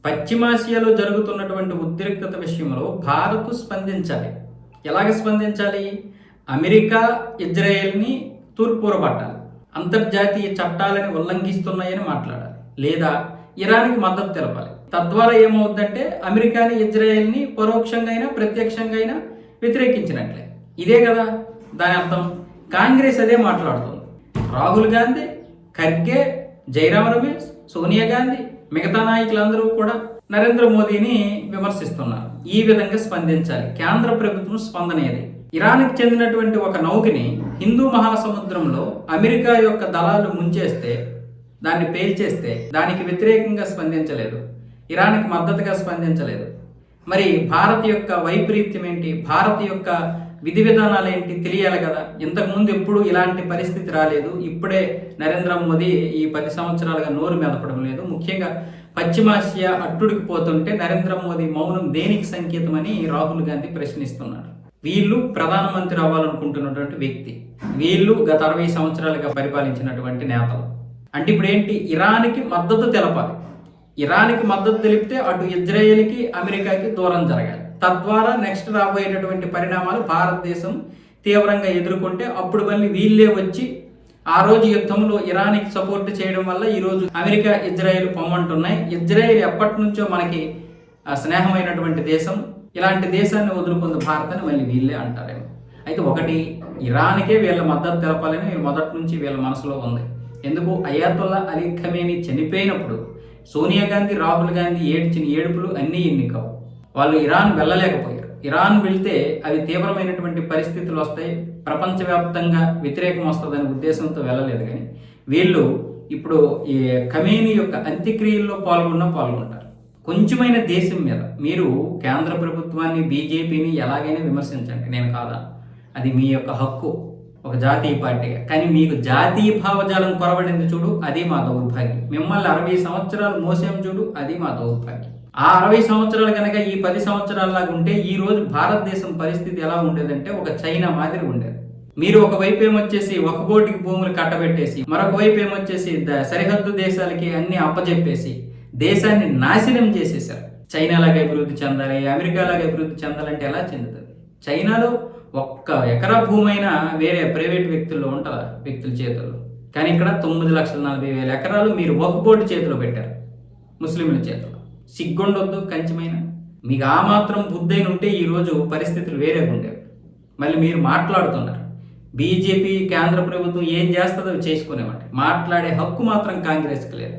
పశ్చిమాసియాలో జరుగుతున్నటువంటి ఉద్రిక్తత విషయంలో భారత్ స్పందించాలి. ఎలాగ స్పందించాలి? అమెరికా ఇజ్రాయెల్ని తూర్పురబట్టాలి, అంతర్జాతీయ చట్టాలను ఉల్లంఘిస్తున్నాయని మాట్లాడాలి, లేదా ఇరాన్కి మద్దతు తెలపాలి. తద్వారా ఏమవుద్దంటే అమెరికాని ఇజ్రాయెల్ని పరోక్షంగా అయినా ప్రత్యక్షంగా అయినా వ్యతిరేకించినట్లే. ఇదే కదా దాని అర్థం. కాంగ్రెస్ అదే మాట్లాడుతుంది. రాహుల్ గాంధీ, ఖర్గే, జైరామ్ రమేష్, సోనియా గాంధీ, మిగతా నాయకులందరూ కూడా నరేంద్ర మోదీని విమర్శిస్తున్నారు. ఈ విధంగా స్పందించాలి. కేంద్ర ప్రభుత్వం స్పందన ఏది? ఇరాన్కి చెందినటువంటి ఒక నౌకని హిందూ మహాసముద్రంలో అమెరికా యొక్క దళాలు ముంచేస్తే, దాన్ని పేల్చేస్తే దానికి వ్యతిరేకంగా స్పందించలేదు, ఇరాన్కి మద్దతుగా స్పందించలేదు. మరి భారత్ యొక్క వైపరీత్యం ఏంటి, భారత్ యొక్క విధి విధానాలు ఏంటి తెలియాలి కదా. ఇంతకుముందు ఎప్పుడు ఇలాంటి పరిస్థితి రాలేదు. ఇప్పుడే నరేంద్ర మోదీ ఈ 10 సంవత్సరాలుగా నోరు మెదపడం లేదు. ముఖ్యంగా పశ్చిమాసియా అట్టుడికి పోతుంటే నరేంద్ర మోదీ మౌనం దేనికి సంకేతమని రాహుల్ గాంధీ ప్రశ్నిస్తున్నారు. వీళ్ళు ప్రధానమంత్రి అవ్వాలనుకుంటున్నటువంటి వ్యక్తి, వీళ్ళు గత 60 సంవత్సరాలుగా పరిపాలించినటువంటి నేతలు. అంటే ఇప్పుడు ఏంటి? ఇరాన్కి మద్దతు తెలపాలి. ఇరాన్కి మద్దతు తెలిపితే అటు ఇజ్రాయెల్కి అమెరికాకి దూరం జరగాలి. తద్వారా నెక్స్ట్ రాబోయేటటువంటి పరిణామాలు భారతదేశం తీవ్రంగా ఎదుర్కొంటే అప్పుడు మళ్ళీ వీళ్ళే వచ్చి ఆ రోజు యుద్ధంలో ఇరాన్కి సపోర్ట్ చేయడం వల్ల ఈరోజు అమెరికా ఇజ్రాయెల్ పొమ్మంటున్నాయి. ఇజ్రాయెల్ ఎప్పటి నుంచో మనకి స్నేహమైనటువంటి దేశం, ఇలాంటి దేశాన్ని వదులుకుంది భారత్ అని మళ్ళీ వీళ్ళే అంటారేమో. అయితే ఒకటి, ఇరాన్కే వీళ్ళ మద్దతు తెలపాలని మొదటి నుంచి వీళ్ళ మనసులో ఉంది. ఎందుకు? అయాతుల్లా అలీ ఖమేనీ చనిపోయినప్పుడు సోనియా గాంధీ, రాహుల్ గాంధీ ఏడ్చిన ఏడుపులు అన్నీ ఎన్నికవు. వాళ్ళు ఇరాన్ వెళ్ళలేకపోయారు. ఇరాన్ వెళ్తే అవి తీవ్రమైనటువంటి పరిస్థితులు వస్తాయి, ప్రపంచవ్యాప్తంగా వ్యతిరేకం వస్తుందనే ఉద్దేశంతో వెళ్ళలేదు. కానీ వీళ్ళు ఇప్పుడు ఈ ఖమేనీ యొక్క అంత్యక్రియల్లో పాల్గొంటారు. కొంచెమైన దేశం మీద మీరు కేంద్ర ప్రభుత్వాన్ని, బీజేపీని ఎలాగైనా విమర్శించండి, నేను కాదా, అది మీ యొక్క హక్కు ఒక జాతీయ పార్టీగా. కానీ మీకు జాతీయ భావజాలం కొరబడింది చూడు, అది మా దౌర్భాగ్యం. మిమ్మల్ని 60 సంవత్సరాలు మోసాం చూడు, అది మా దౌర్భాగ్యం. ఆ 60 సంవత్సరాలు కనుక ఈ 10 సంవత్సరాలలాగా ఉంటే ఈ రోజు భారతదేశం పరిస్థితి ఎలా ఉండేదంటే ఒక చైనా మాదిరి ఉండేది. మీరు ఒకవైపు ఏమొచ్చేసి ఒక బోటికి భూములు కట్టబెట్టేసి, మరొక వైపు ఏమొచ్చేసి సరిహద్దు దేశాలకి అన్ని అప్పజెప్పేసి దేశాన్ని నాశనం చేసేసారు. చైనాలాగా అభివృద్ధి చెందాలి, అమెరికాలాగా అభివృద్ధి చెందాలంటే ఎలా చెందుతుంది? చైనాలో 1 ఎకరా భూమి అయినా వేరే ప్రైవేట్ వ్యక్తుల్లో ఉంటుందా, వ్యక్తుల చేతుల్లో? కానీ ఇక్కడ 9,40,000 ఎకరాలు మీరు ఒక బోటు చేతిలో పెట్టారు, ముస్లింల చేతిలో. సిగ్గుండొద్దు కొంచెమైనా? మీకు ఆ మాత్రం బుద్ధైన ఉంటే ఈరోజు పరిస్థితులు వేరేగా ఉండేవి. మళ్ళీ మీరు మాట్లాడుతున్నారు. బీజేపీ కేంద్ర ప్రభుత్వం ఏం చేస్తుందో చేసుకునేవాటి. మాట్లాడే హక్కు మాత్రం కాంగ్రెస్కి లేదు.